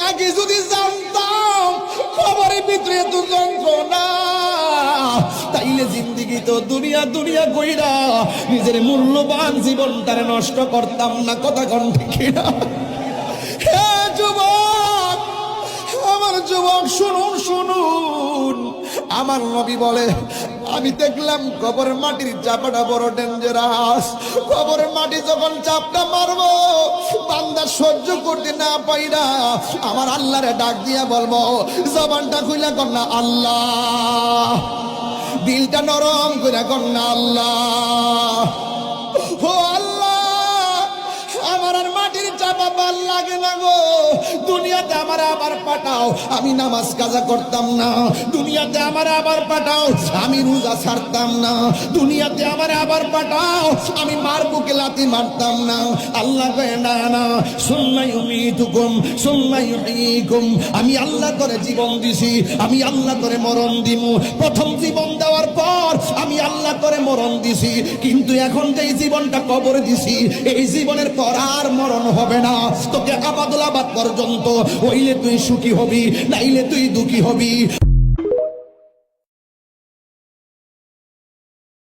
আগে যদি জানতাম কবরের ভিতরে এত যন্ত্রণা, তাইলে জিন্দিগি তো দুনিয়া দুনিয়া কইরা নিজের মূল্যবান জীবনটারে নষ্ট করতাম না। কথা কোন ঠিক না? হে যুবক, আমার যুবক শুনুন শুনুন, আমার নবী বলে আমি দেখলাম কবরের মাটির চাপাটা বড় ডেঞ্জারাস। কবরের মাটি যখন চাপটা মারবো, বান্দা সহ্য করতে না পাইরা আমার আল্লাহরে ডাক দিয়া বলবো, জবানটা খুইলা কন্যা আল্লাহ, দিলটা নরম করে কন্যা আল্লাহ। ও আল্লাহ, আমার আর মাটির চাপা ভাল লাগে না গো। দুনিয়াতে আমার আবার পাঠাও, আমি নামাজ কাজা করতাম না। দুনিয়াতে আমার আবার পাঠাও, আমি রোজা ছাড়তাম না। দুনিয়াতে আমার আবার পাঠাও, আমি মার বুকে লাথি মারতাম না। আল্লাহ কয় না না, সুম্মা ইউমীতুকুম সুম্মা ইউহয়ীকুম, আমি আল্লাহ করে জীবন দিছি, আমি আল্লাহ করে মরণ দিমু। প্রথম জীবন দেওয়ার পর আমি আল্লাহ করে মরণ দিছি, কিন্তু এখন যেই জীবনটা কবরে দিছি, এই জীবনের পর আর মরণ হবে না। তোকে আবাদুল আবাদ পর্যন্ত হইলে তুই সুখী হবি, নাইলে তুই দুঃখী হবি।